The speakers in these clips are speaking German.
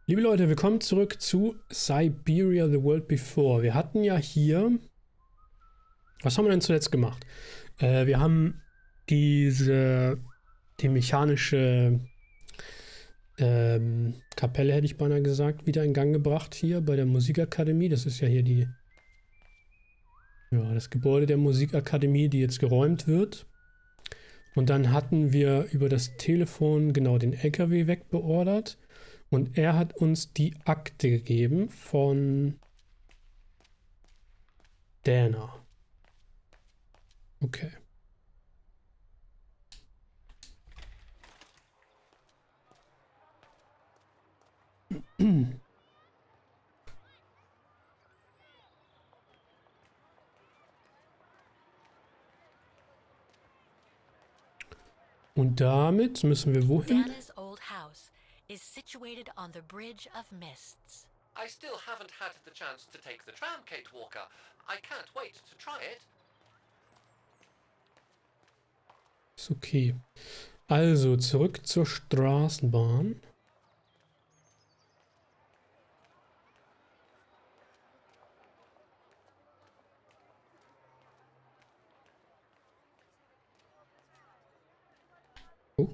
Liebe Leute, willkommen zurück zu Syberia, The World Before. Wir hatten ja hier... Was haben wir denn zuletzt gemacht? Wir haben die mechanische Kapelle, hätte ich beinahe gesagt, wieder in Gang gebracht hier bei der Musikakademie. Das ist ja hier das Gebäude der Musikakademie, die jetzt geräumt wird. Und dann hatten wir über das Telefon genau den LKW wegbeordert. Und er hat uns die Akte gegeben von Dana. Okay. Und damit müssen wir wohin? Dana's old house is situated on the Bridge of Mists. I still haven't had the chance to take the tram, Kate Walker. I can't wait to try it. Ist okay. Also zurück zur Straßenbahn. Oh.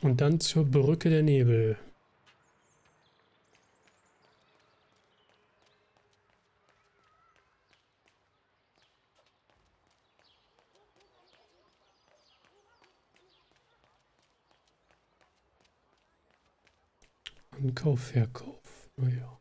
Und dann zur Brücke der Nebel. Ankauf, Verkauf. Naja.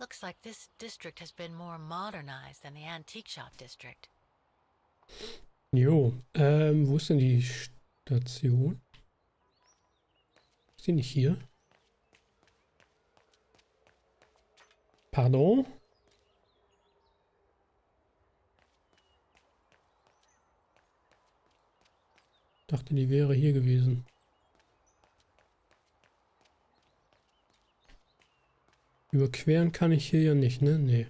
Looks like this district has been more modernized than the antique shop district. Jo, wo ist denn die Station? Ist die nicht hier? Pardon? Dachte, die wäre hier gewesen. Überqueren kann ich hier ja nicht, ne? Nee.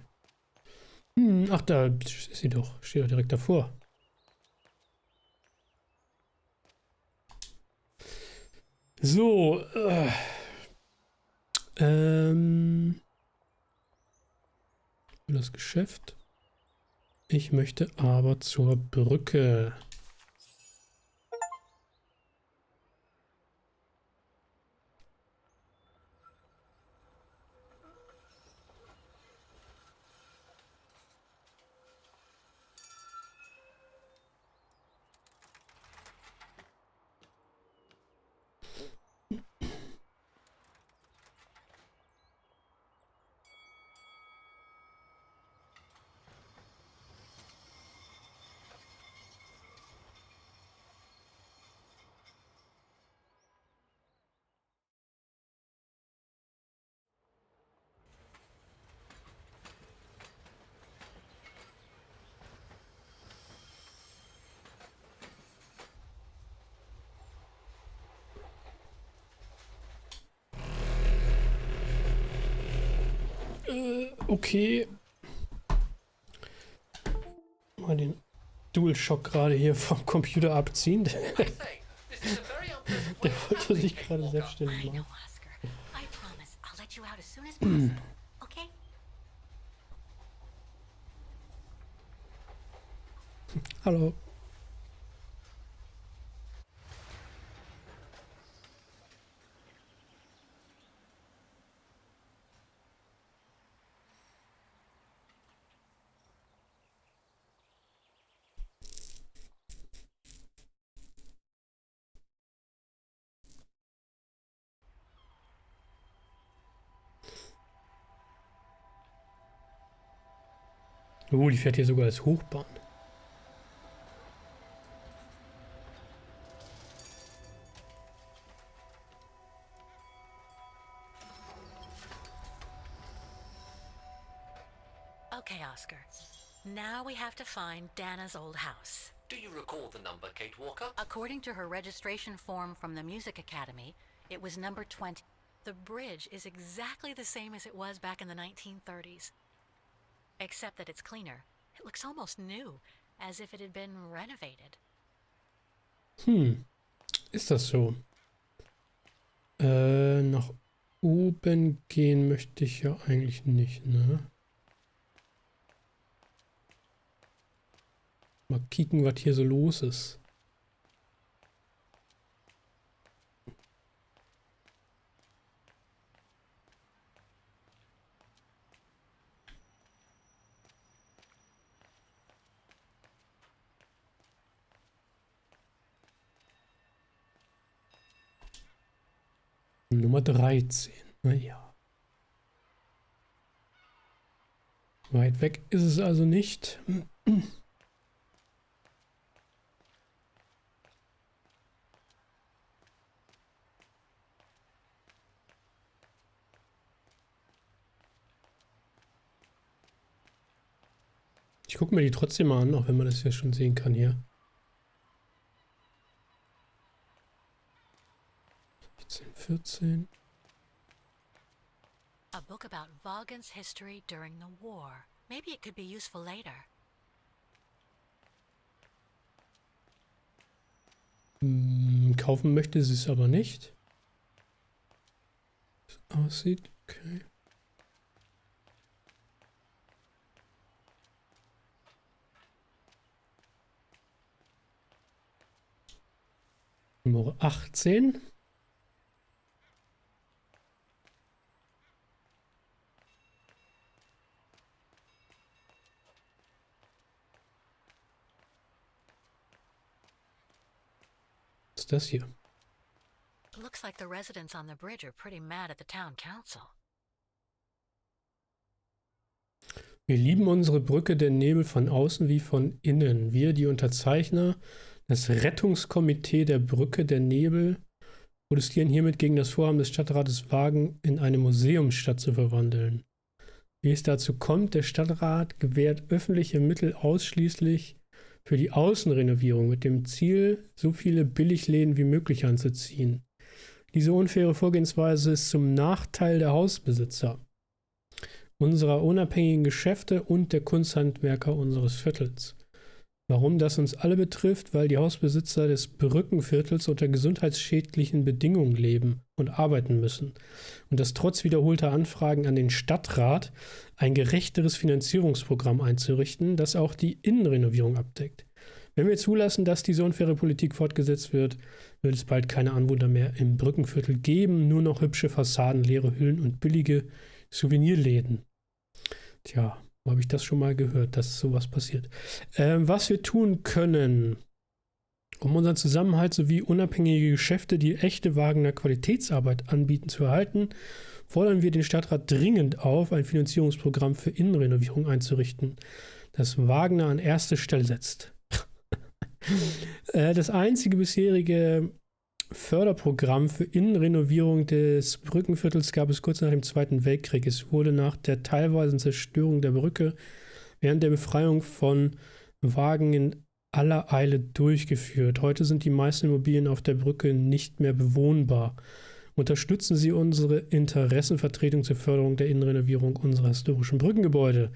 Ach, da ist sie doch. Steht doch direkt davor. So. Das Geschäft. Ich möchte aber zur Brücke. Okay. Mal den DualShock gerade hier vom Computer abziehen. Der wollte sich gerade selbstständig machen. Hallo. Oh, die fährt hier sogar als Hochbahn. Okay, Oscar. Now we have to find Dana's old house. Do you recall the number, Kate Walker? According to her registration form from the Music Academy, it was number 20. The bridge is exactly the same as it was back in the 1930s. Except that it's cleaner. It looks almost new, as if it had been renovated. Ist das so? Nach oben gehen möchte ich ja eigentlich nicht, ne? Mal kicken, was hier so los ist. Nummer 13. Naja. Weit weg ist es also nicht. Ich gucke mir die trotzdem mal an, auch wenn man das ja schon sehen kann hier. 14. A book about Vaghen's history during the war. Maybe it could be useful later. Kaufen möchte sie es aber nicht. So aussieht. Okay. Nummer 18. Was ist das hier? Looks like the residents on the bridge are pretty mad at the town council. Wir lieben unsere Brücke, der Nebel von außen wie von innen. Wir, die Unterzeichner, das Rettungskomitee der Brücke, der Nebel, protestieren hiermit gegen das Vorhaben des Stadtrates Vaghen in eine Museumsstadt zu verwandeln. Wie es dazu kommt, der Stadtrat gewährt öffentliche Mittel ausschließlich für die Außenrenovierung mit dem Ziel, so viele Billigläden wie möglich anzuziehen. Diese unfaire Vorgehensweise ist zum Nachteil der Hausbesitzer, unserer unabhängigen Geschäfte und der Kunsthandwerker unseres Viertels. Warum das uns alle betrifft? Weil die Hausbesitzer des Brückenviertels unter gesundheitsschädlichen Bedingungen leben und arbeiten müssen. Und das trotz wiederholter Anfragen an den Stadtrat, ein gerechteres Finanzierungsprogramm einzurichten, das auch die Innenrenovierung abdeckt. Wenn wir zulassen, dass diese unfaire Politik fortgesetzt wird, wird es bald keine Anwohner mehr im Brückenviertel geben, nur noch hübsche Fassaden, leere Hüllen und billige Souvenirläden. Tja, wo habe ich das schon mal gehört, dass sowas passiert? Was wir tun können, um unseren Zusammenhalt sowie unabhängige Geschäfte, die echte Wagener Qualitätsarbeit anbieten, zu erhalten, fordern wir den Stadtrat dringend auf, ein Finanzierungsprogramm für Innenrenovierung einzurichten, das Wagener an erste Stelle setzt. Das einzige bisherige Förderprogramm für Innenrenovierung des Brückenviertels gab es kurz nach dem Zweiten Weltkrieg. Es wurde nach der teilweisen Zerstörung der Brücke während der Befreiung von Vaghen in aller Eile durchgeführt. Heute sind die meisten Immobilien auf der Brücke nicht mehr bewohnbar. Unterstützen Sie unsere Interessenvertretung zur Förderung der Innenrenovierung unserer historischen Brückengebäude.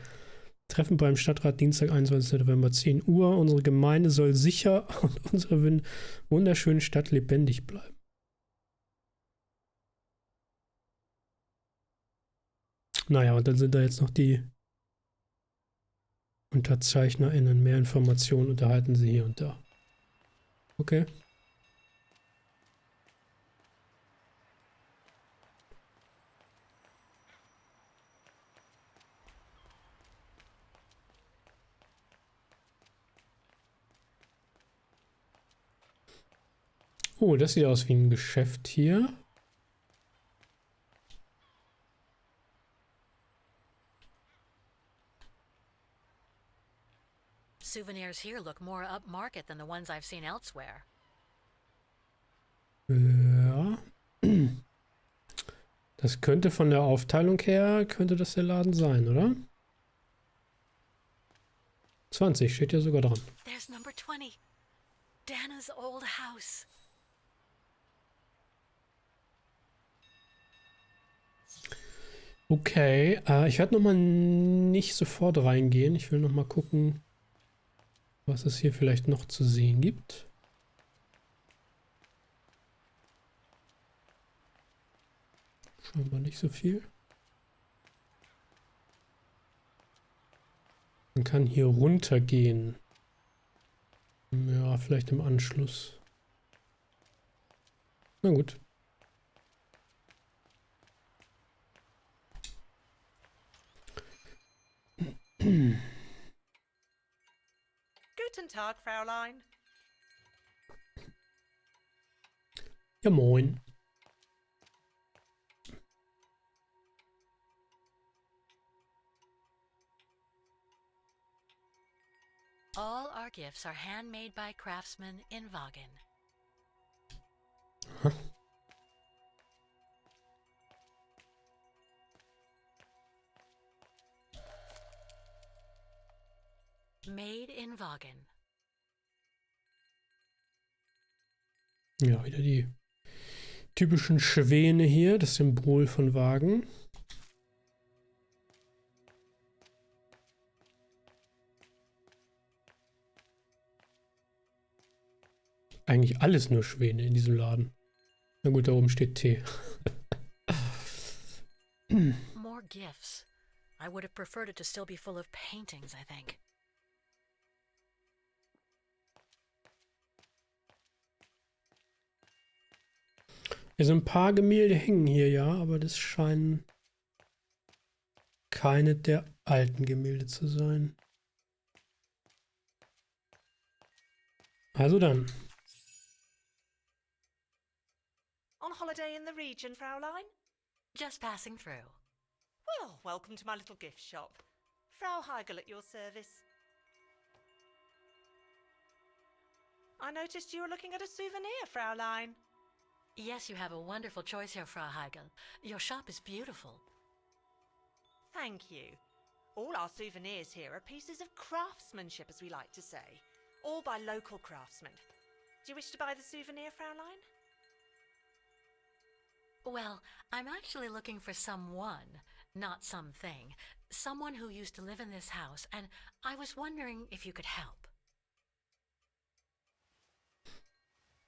Treffen beim Stadtrat Dienstag, 21. November, 10 Uhr. Unsere Gemeinde soll sicher und unsere wunderschöne Stadt lebendig bleiben. Naja, und dann sind da jetzt noch die UnterzeichnerInnen. Mehr Informationen unterhalten sie hier und da. Okay. Oh, das sieht aus wie ein Geschäft hier. Souvenirs here look more upmarket than the ones I've seen elsewhere. Ja. Das könnte von der Aufteilung her, könnte das der Laden sein, oder? 20 steht ja sogar dran. There's number 20. Dana's old house. Okay, ich werde nochmal nicht sofort reingehen. Ich will nochmal gucken, was es hier vielleicht noch zu sehen gibt. Scheinbar nicht so viel. Man kann hier runtergehen. Ja, vielleicht im Anschluss. Na gut. Guten Tag, Fräulein. Ja, moin. All our gifts are handmade by craftsmen in Vaghen. Huh? Made in Vaghen. Ja, wieder die typischen Schwäne hier, das Symbol von Vaghen. Eigentlich alles nur Schwäne in diesem Laden. Na gut, da oben steht Tee. More gifts. I would have preferred it to still be full of paintings, I think. Ja, so ein paar Gemälde hängen hier, ja, aber das scheinen keine der alten Gemälde zu sein. Also dann. On holiday in the region, Fräulein? Just passing through. Well, welcome to my little gift shop. Frau Heigl at your service. I noticed you were looking at a souvenir, Fräulein. Yes, you have a wonderful choice here, Frau Heigl. Your shop is beautiful. Thank you. All our souvenirs here are pieces of craftsmanship, as we like to say. All by local craftsmen. Do you wish to buy the souvenir, Fräulein? Well, I'm actually looking for someone, not something. Someone who used to live in this house, and I was wondering if you could help.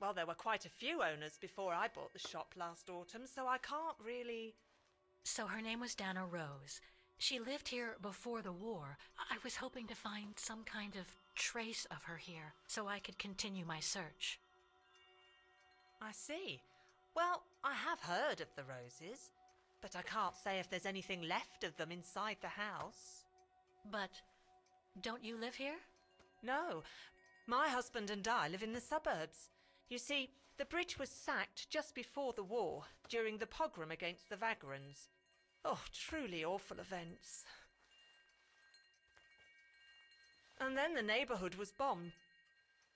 Well, there were quite a few owners before I bought the shop last autumn, so I can't really... So her name was Dana Roze. She lived here before the war. I was hoping to find some kind of trace of her here, so I could continue my search. I see. Well, I have heard of the Rozes, but I can't say if there's anything left of them inside the house. But don't you live here? No, my husband and I live in the suburbs. You see, the bridge was sacked just before the war, during the pogrom against the Vagrants. Oh, truly awful events. And then the neighbourhood was bombed,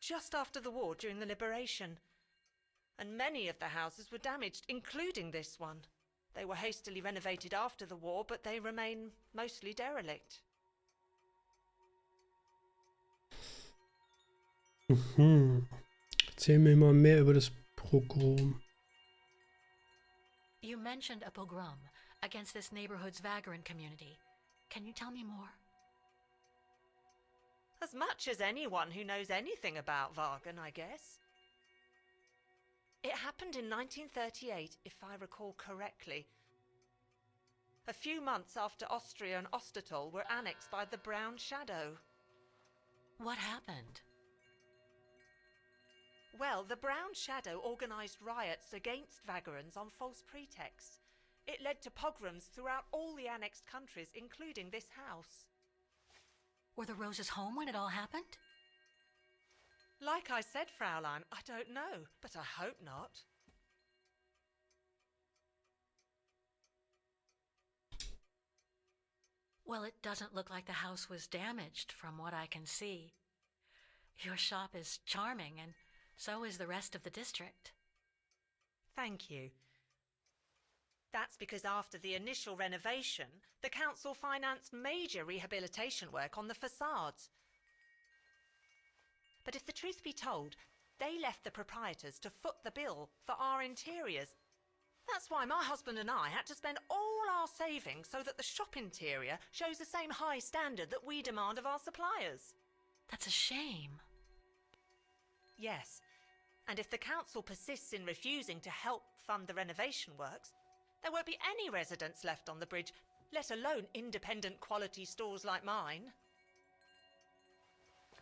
just after the war during the liberation. And many of the houses were damaged, including this one. They were hastily renovated after the war, but they remain mostly derelict. Erzähl mir mal mehr über das Pogrom. You mentioned a pogrom against this neighborhood's Vagren community. Can you tell me more? As much as anyone who knows anything about Vaghen, I guess. It happened in 1938, if I recall correctly. A few months after Austria and Ostertal were annexed by the Brown Shadow. What happened? Well, the Brown Shadow organised riots against Vagrants on false pretexts. It led to pogroms throughout all the annexed countries, including this house. Were the Rozes home when it all happened? Like I said, Fraulein, I don't know, but I hope not. Well, it doesn't look like the house was damaged from what I can see. Your shop is charming, and so is the rest of the district. Thank you. That's because after the initial renovation, the council financed major rehabilitation work on the facades. But if the truth be told, they left the proprietors to foot the bill for our interiors. That's why my husband and I had to spend all our savings so that the shop interior shows the same high standard that we demand of our suppliers. That's a shame. Yes, and if the council persists in refusing to help fund the renovation works, there won't be any residents left on the bridge, let alone independent quality stores like mine.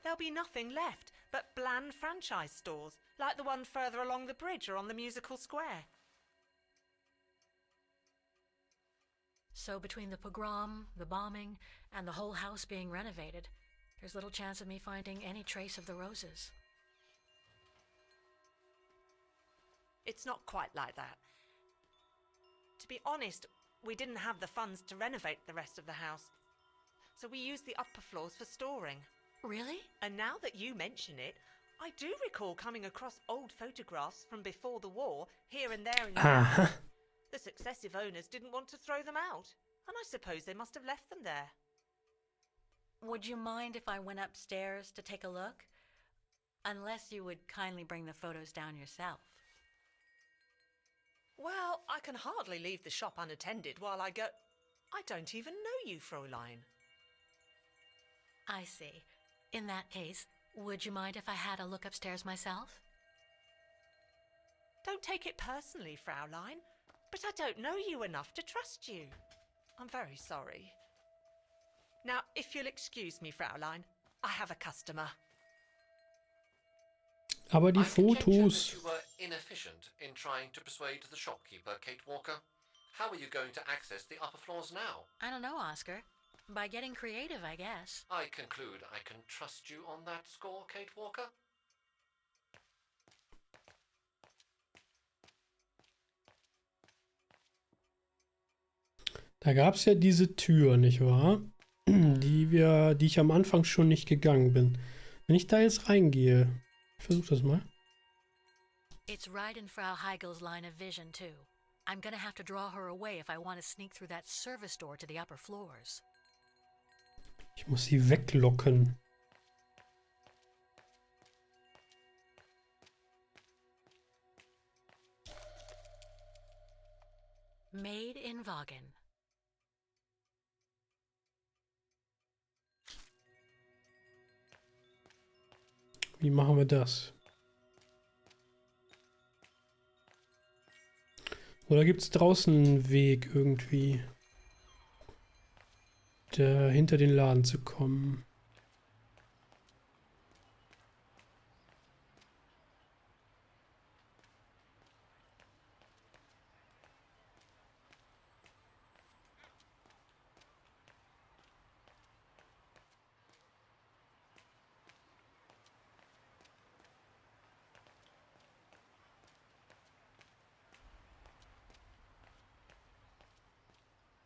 There'll be nothing left but bland franchise stores, like the one further along the bridge or on the musical square. So between the pogrom, the bombing, and the whole house being renovated, there's little chance of me finding any trace of the Rozes. It's not quite like that. To be honest, we didn't have the funds to renovate the rest of the house, so we used the upper floors for storing. Really? And now that you mention it, I do recall coming across old photographs from before the war, here and there in the house. The successive owners didn't want to throw them out, and I suppose they must have left them there. Would you mind if I went upstairs to take a look? Unless you would kindly bring the photos down yourself. Well, I can hardly leave the shop unattended while I go... I don't even know you, Fräulein. I see. In that case, would you mind if I had a look upstairs myself? Don't take it personally, Fräulein, but I don't know you enough to trust you. I'm very sorry. Now, if you'll excuse me, Fräulein, I have a customer. Aber die I conjecture Fotos. that you were inefficient in trying to persuade the shopkeeper, Kate Walker. How are you going to access the upper floors now? I don't know, Oscar. By getting creative, I guess. I conclude I can trust you on that score, Kate Walker? Da gab es ja diese Tür, nicht wahr? Die ich am Anfang schon nicht gegangen bin. Wenn ich da jetzt reingehe, ich versuche das mal. It's right in Frau Heigel's line of vision, too. I'm gonna have to draw her away if I want to sneak through that service door to the upper floors. Ich muss sie weglocken. Made in Vaghen. Wie machen wir das? Oder gibt es draußen einen Weg irgendwie, hinter den Laden zu kommen?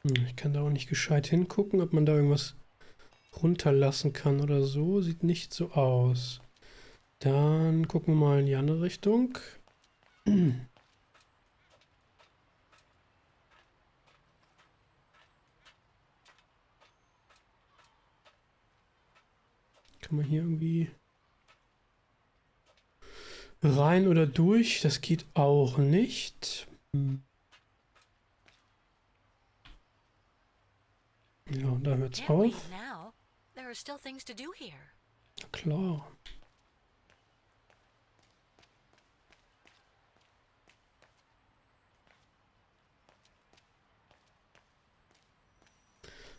Ich kann da auch nicht gescheit hingucken, ob man da irgendwas runterlassen kann oder so. Sieht nicht so aus. Dann gucken wir mal in die andere Richtung. Kann man hier irgendwie rein oder durch? Das geht auch nicht. Ja, und da hört's Can't auf. leave now. There are still things to do here. Na klar.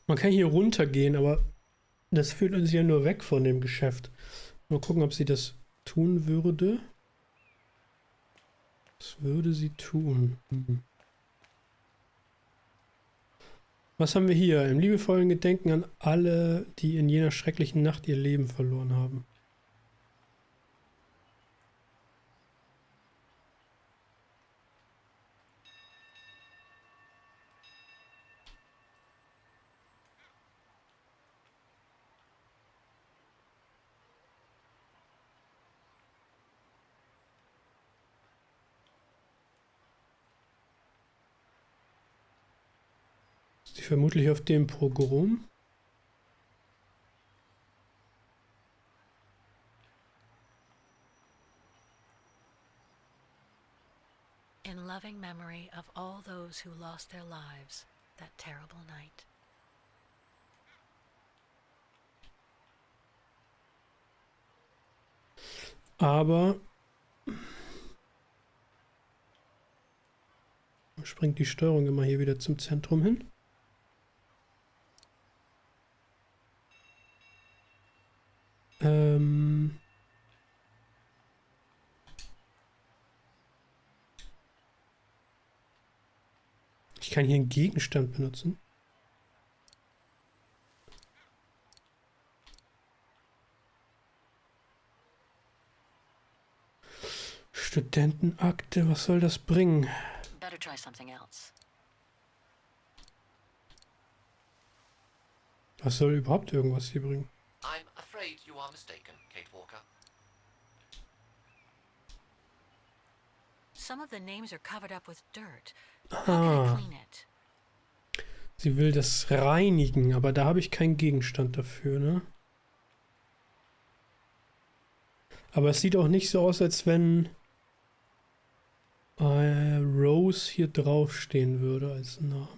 Man kann hier runtergehen, aber das führt uns ja nur weg von dem Geschäft. Mal gucken, ob sie das tun würde. Was würde sie tun? Was haben wir hier? Im liebevollen Gedenken an alle, die in jener schrecklichen Nacht ihr Leben verloren haben. Ist die vermutlich auf dem Pogrom? memory of all those who lost their lives that terrible night. Aber springt die Steuerung immer hier wieder zum Zentrum hin. Ich kann hier einen Gegenstand benutzen. Studentenakte, was soll das bringen? Better try something else. Was soll überhaupt irgendwas hier bringen? I'm afraid you are mistaken, Kate Walker. Some of the names are covered up with dirt. How can I clean it? Sie will das reinigen, aber da habe ich keinen Gegenstand dafür, ne? Aber es sieht auch nicht so aus, als wenn Roze hier draufstehen würde als Name.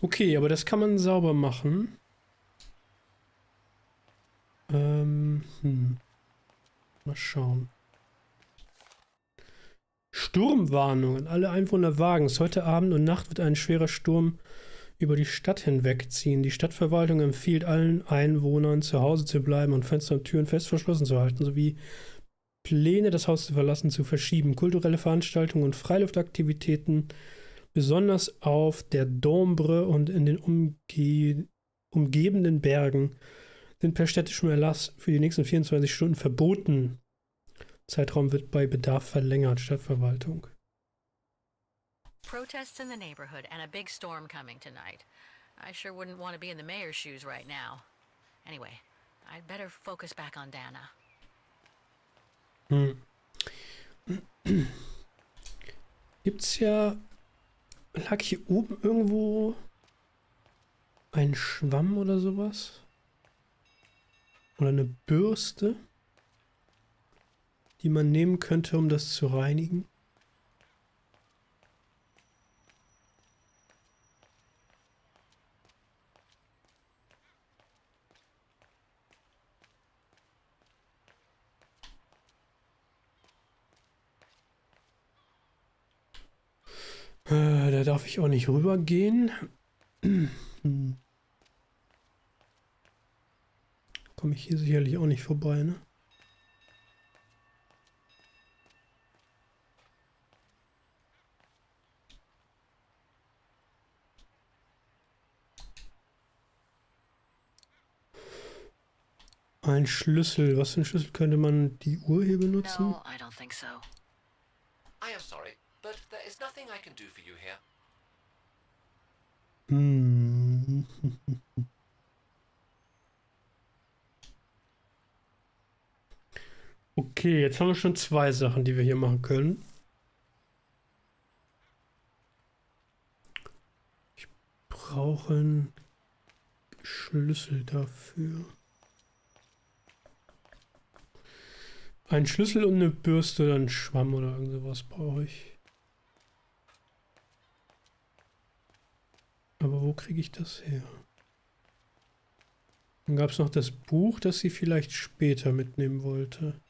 Okay, aber das kann man sauber machen. Mal schauen. Sturmwarnung an alle Einwohner Vaghens. Heute Abend und Nacht wird ein schwerer Sturm über die Stadt hinwegziehen. Die Stadtverwaltung empfiehlt allen Einwohnern, zu Hause zu bleiben und Fenster und Türen fest verschlossen zu halten, sowie Pläne, das Haus zu verlassen, zu verschieben. Kulturelle Veranstaltungen und Freiluftaktivitäten, besonders auf der Dombre und in den umgebenden Bergen, sind per städtischem Erlass für die nächsten 24 Stunden verboten. Zeitraum wird bei Bedarf verlängert, Stadtverwaltung. Protests in the neighborhood and a big storm coming tonight. I sure wouldn't want to be in the mayor's shoes right now. Anyway, I'd better focus back on Dana. Gibt's ja... Lag hier oben irgendwo ein Schwamm oder sowas? Oder eine Bürste, die man nehmen könnte, um das zu reinigen? Da darf ich auch nicht rübergehen. Komme ich hier sicherlich auch nicht vorbei, ne? Ein Schlüssel. Was für ein Schlüssel könnte man die Uhr hier benutzen? No, I don't think so. I am sorry, but there is nothing I can do for you here. Okay, jetzt haben wir schon zwei Sachen, die wir hier machen können. Ich brauche einen Schlüssel dafür. Ein Schlüssel und eine Bürste oder einen Schwamm oder irgend sowas brauche ich. Aber wo kriege ich das her? Dann gab es noch das Buch, das sie vielleicht später mitnehmen wollte.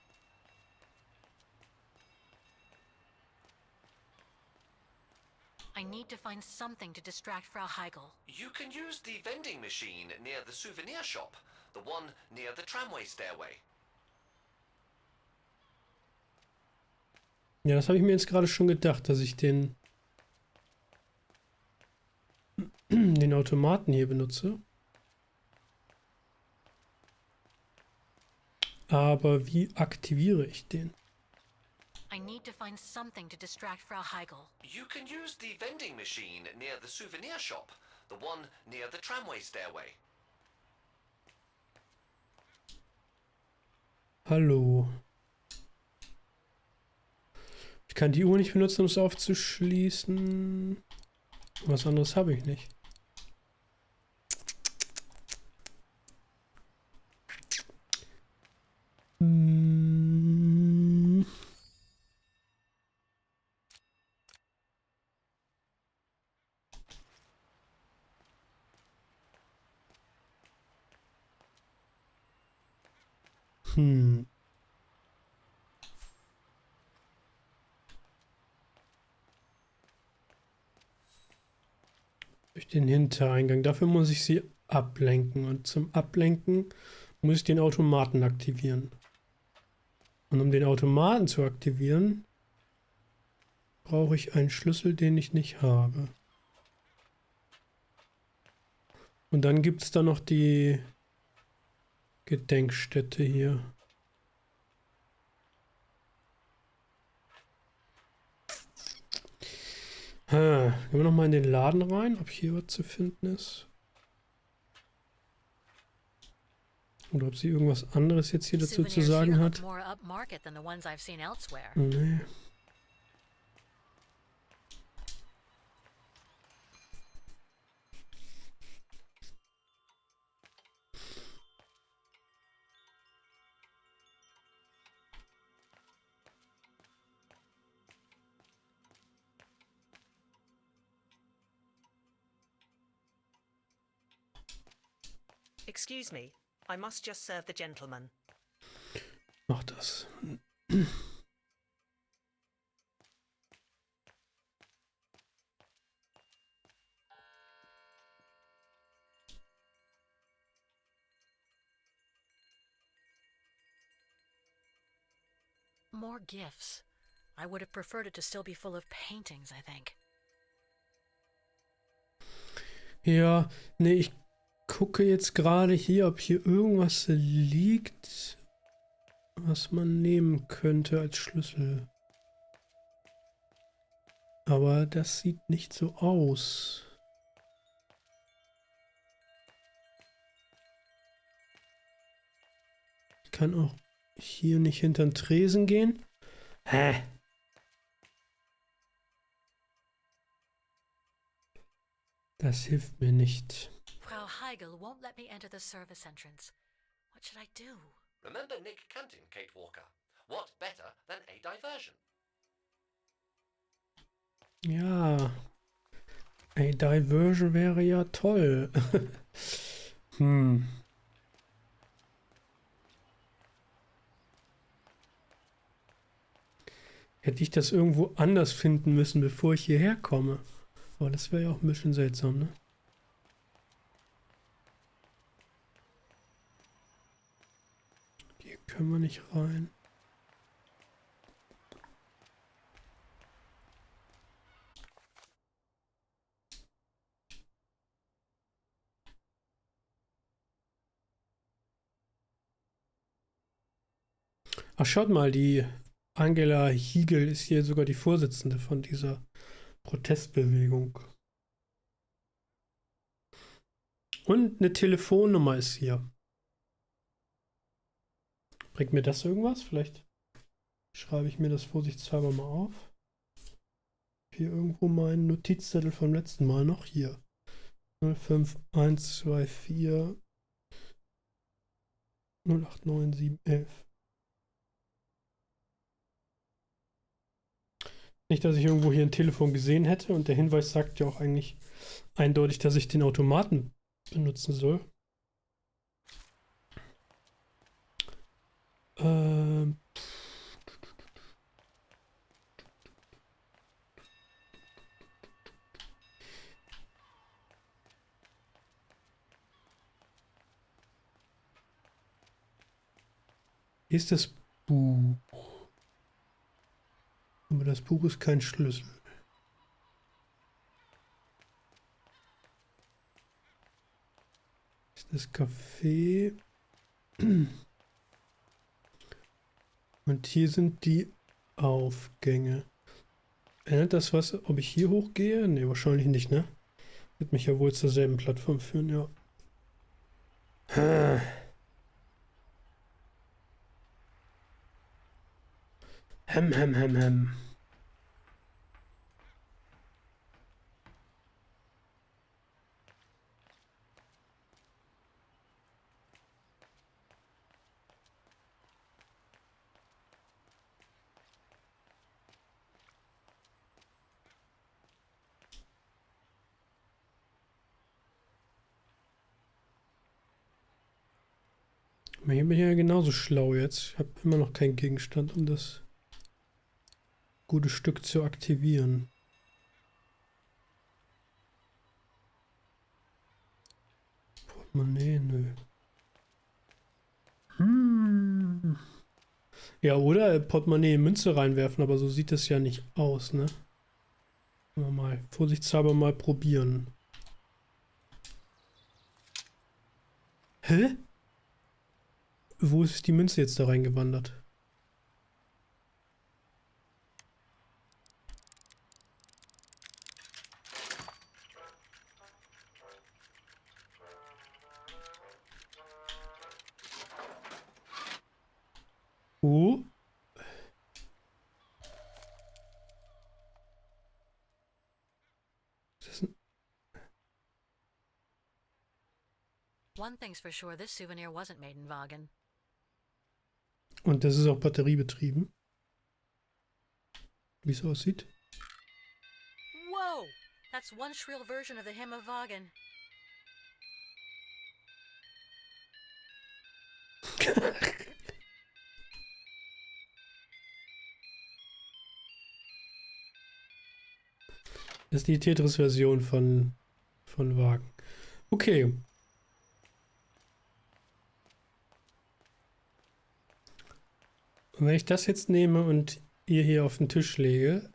I need to find something to distract Frau Heigl. You can use the vending machine near the souvenir shop, the one near the tramway stairway. Ja, das habe ich mir jetzt gerade schon gedacht, dass ich den Automaten hier benutze. Aber wie aktiviere ich den? I need to find something to distract Frau Heigl. You can use the vending machine near the souvenir shop, the one near the tramway stairway. Hallo. Ich kann die Uhr nicht benutzen, um es aufzuschließen. Was anderes habe ich nicht. Hm. Durch den Hintereingang. Dafür muss ich sie ablenken. Und zum Ablenken muss ich den Automaten aktivieren. Und um den Automaten zu aktivieren, brauche ich einen Schlüssel, den ich nicht habe. Und dann gibt es da noch die Gedenkstätte hier. Gehen wir nochmal in den Laden rein, ob hier was zu finden ist. Oder ob sie irgendwas anderes jetzt hier dazu zu sagen hat. Nee. Excuse me, I must just serve the gentleman. Mach das. More gifts. I would have preferred it to still be full of paintings, I think. Ja, nee, ich gucke jetzt gerade hier, ob hier irgendwas liegt, was man nehmen könnte als Schlüssel. Aber das sieht nicht so aus. Ich kann auch hier nicht hinter den Tresen gehen. Hä? Das hilft mir nicht. Frau Heigl won't let me enter the service entrance. What should I do? Remember Nick Canton, Kate Walker? What better than a diversion? Ja. A Diversion wäre ja toll. Hätte ich das irgendwo anders finden müssen, bevor ich hierher komme. Aber das wäre ja auch ein bisschen seltsam, ne? Hier können wir nicht rein. Ach, schaut mal, die Angela Hiegel ist hier sogar die Vorsitzende von dieser Protestbewegung. Und eine Telefonnummer ist hier. Bringt mir das irgendwas? Vielleicht schreibe ich mir das vorsichtshalber mal auf. Hier irgendwo meinen Notizzettel vom letzten Mal noch hier. 05124 089711. Nicht, dass ich irgendwo hier ein Telefon gesehen hätte und der Hinweis sagt ja auch eigentlich eindeutig, dass ich den Automaten benutzen soll. Hier ist das Buch. Aber das Buch ist kein Schlüssel. Das ist das Café. Und hier sind die Aufgänge. Ändert das was, ob ich hier hochgehe? Ne, wahrscheinlich nicht, ne? Wird mich ja wohl zur selben Plattform führen, ja. Hem. Hier bin ich ja genauso schlau jetzt. Ich habe immer noch keinen Gegenstand, um das gute Stück zu aktivieren. Portemonnaie, nö. Ja, oder Portemonnaie in Münze reinwerfen, aber so sieht es ja nicht aus, ne? Mal vorsichtshalber mal probieren. Hä? Wo ist die Münze jetzt da reingewandert? Oh. One thing's for sure, this souvenir wasn't made in Vaghen. Und das ist auch batteriebetrieben. Wie es aussieht. Whoa! That's one shrill version of the hymn of Vaghen. Das ist die Tetris-Version von Vaghen. Okay. Und wenn ich das jetzt nehme und ihr hier auf den Tisch lege,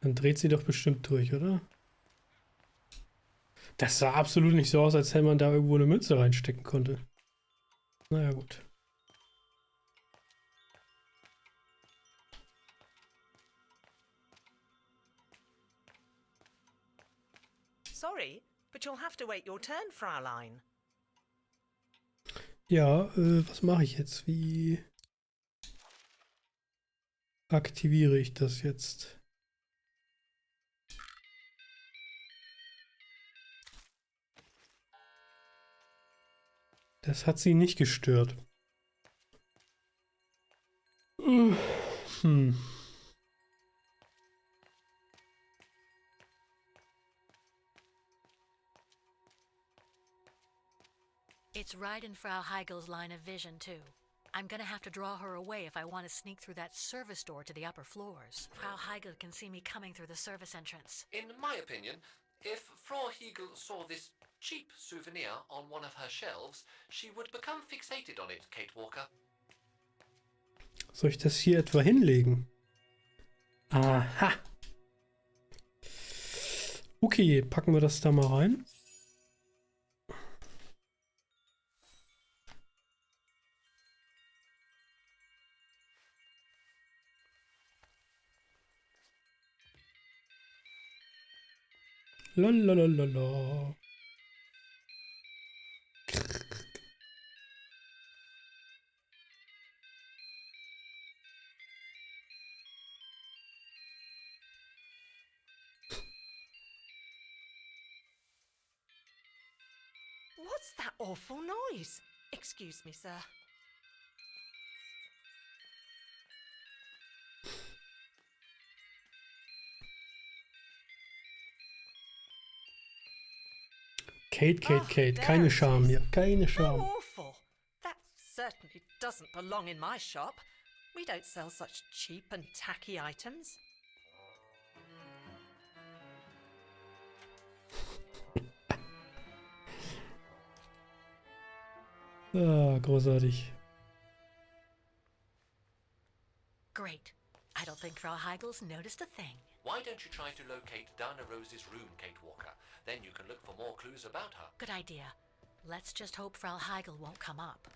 dann dreht sie doch bestimmt durch, oder? Das sah absolut nicht so aus, als hätte man da irgendwo eine Münze reinstecken konnte. Naja, gut. Sorry, but you'll have to wait your turn, Fräulein. Ja, was mache ich jetzt? Wie aktiviere ich das jetzt? Das hat sie nicht gestört. It's right in Frau Heigel's line of vision, too. I'm gonna have to draw her away if I want to sneak through that service door to the upper floors. Frau Heigel can see me coming through the service entrance. In my opinion, if Frau Hegel saw this cheap souvenir on one of her shelves, she would become fixated on it, Kate Walker. Soll ich das hier etwa hinlegen? Aha. Okay, packen wir das da mal rein. Lalalala. What's that awful noise? Excuse me, sir. Kate, keine Scham hier, keine Scham. How awful! That certainly doesn't belong in my shop. We don't sell such cheap and tacky items. Ah, großartig. Great. I don't think Frau Heigel's noticed a thing. Why don't you try to locate Dana Rose's room, Kate Walker? Then you can look for more clues about her. Good idea. Let's just hope Frau Heigel won't come up.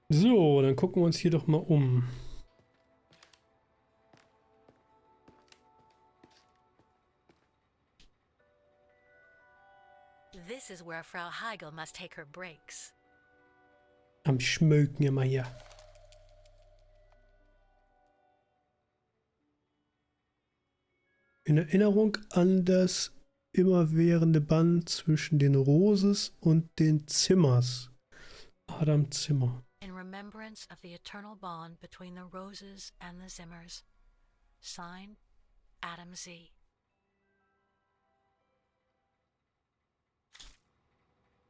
So, dann gucken wir uns hier doch mal um. This is where Frau Heigel must take her breaks. Am Schmöken immer hier. In Erinnerung an das immerwährende Band zwischen den Roses und den Zimmers. Adam Zimmer. In remembrance of the eternal bond between the Roses and the Zimmers. Signed, Adam Z.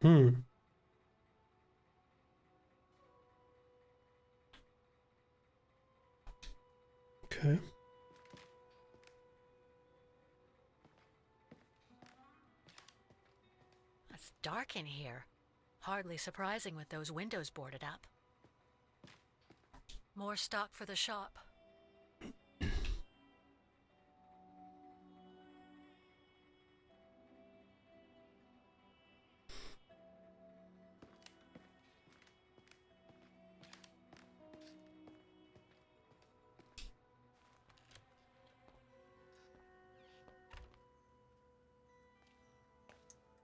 Hm. Okay. It's dark in here. Hardly surprising with those windows boarded up. More stock for the shop.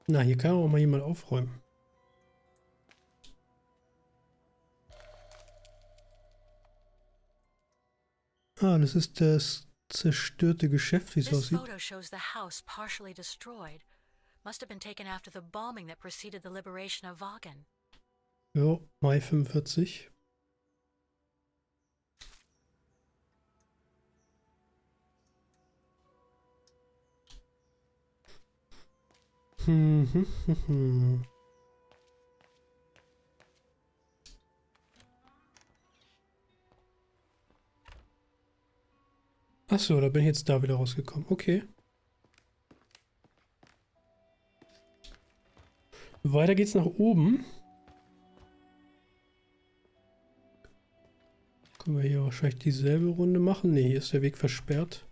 Na, hier kann auch mal jemand aufräumen. Ah, das ist das zerstörte Geschäft, wie es This aussieht. photo shows the house partially destroyed. Must have been taken after the bombing that preceded the liberation of Vaghen. Ja, Mai 45. Achso, da bin ich jetzt da wieder rausgekommen. Okay. Weiter geht's nach oben. Können wir hier wahrscheinlich dieselbe Runde machen? Ne, hier ist der Weg versperrt.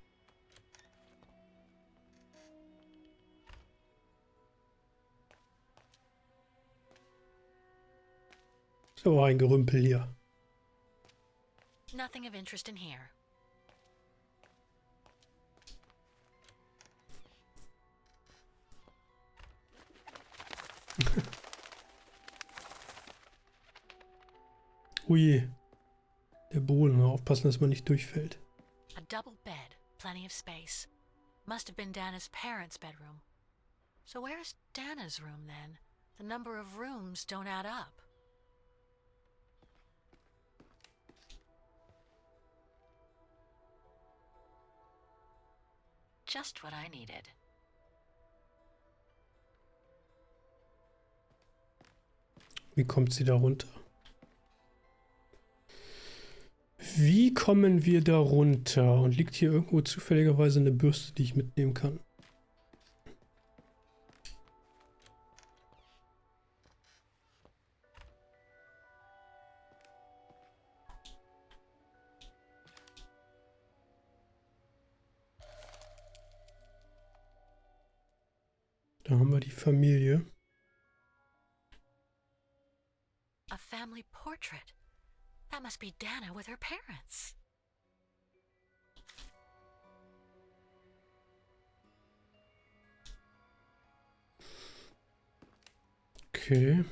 Ist aber auch ein Gerümpel hier. Nothing of interest in here. Ui. Der Boden. Mal aufpassen, dass man nicht durchfällt. A double bed, plenty of space. Must have been Dana's parents' bedroom. So where's Dana's room then? The number of rooms don't add up. Just what I needed. Wie kommt sie da runter? Wie kommen wir da runter? Und liegt hier irgendwo zufälligerweise eine Bürste, die ich mitnehmen kann? Da haben wir die Familie. A family portrait. That must be Dana with her parents. Okay.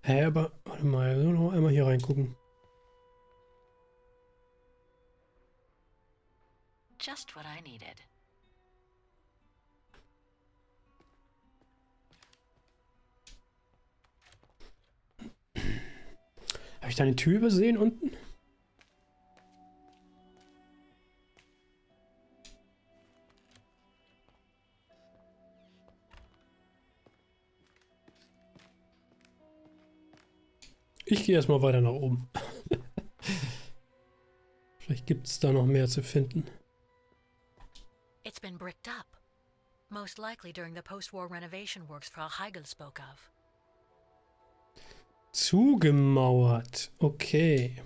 Hä, aber warte mal, noch einmal hier reingucken. Just what I needed. Habe ich da eine Tür übersehen unten? Ich gehe erstmal weiter nach oben. Vielleicht gibt es da noch mehr zu finden. It's been bricked up. Most likely during the post-war renovation works Frau Heigl spoke of. Zugemauert. Okay.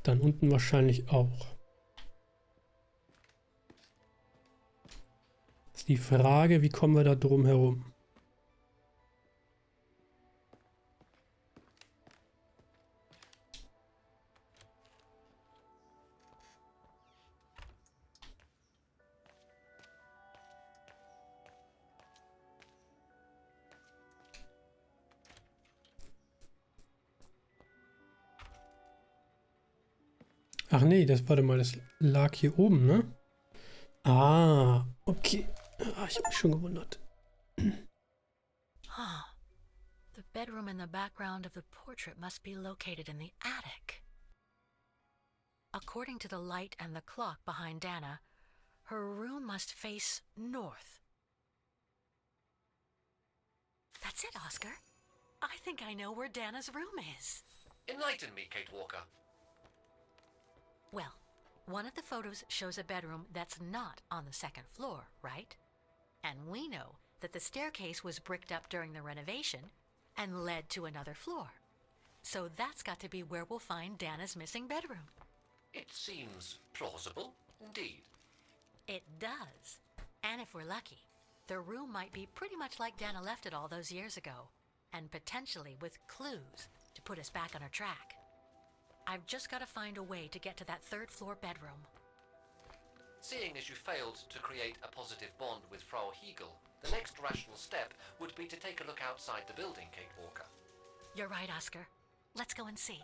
Dann unten wahrscheinlich auch. Ist die Frage, wie kommen wir da drum herum? Ach nee, warte mal, das lag hier oben, ne? Ah, okay. Ah, ich habe mich schon gewundert. Huh. The bedroom in the background of the portrait must be located in the attic. according to the light and the clock behind Dana, her room must face north. That's it, Oscar. I think I know where Dana's room is. Enlighten me, Kate Walker. Well, one of the photos shows a bedroom that's not on the second floor, right? And we know that the staircase was bricked up during the renovation and led to another floor. So that's got to be where we'll find Dana's missing bedroom. It seems plausible, indeed. It does. And if we're lucky, the room might be pretty much like Dana left it all those years ago, and potentially with clues to put us back on our track. I've just got to find a way to get to that third floor bedroom. Seeing as you failed to create a positive bond with Frau Hegel, the next rational step would be to take a look outside the building, Kate Walker. You're right, Oscar. Let's go and see.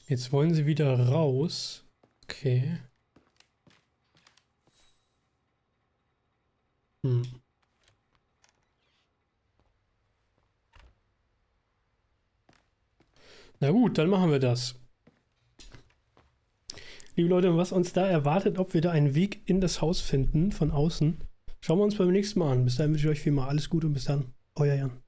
Jetzt wollen sie wieder raus. Okay. Na gut, dann machen wir das. Liebe Leute, was uns da erwartet, ob wir da einen Weg in das Haus finden von außen, schauen wir uns beim nächsten Mal an. Bis dahin wünsche ich euch wie immer alles Gute und bis dann, euer Jan.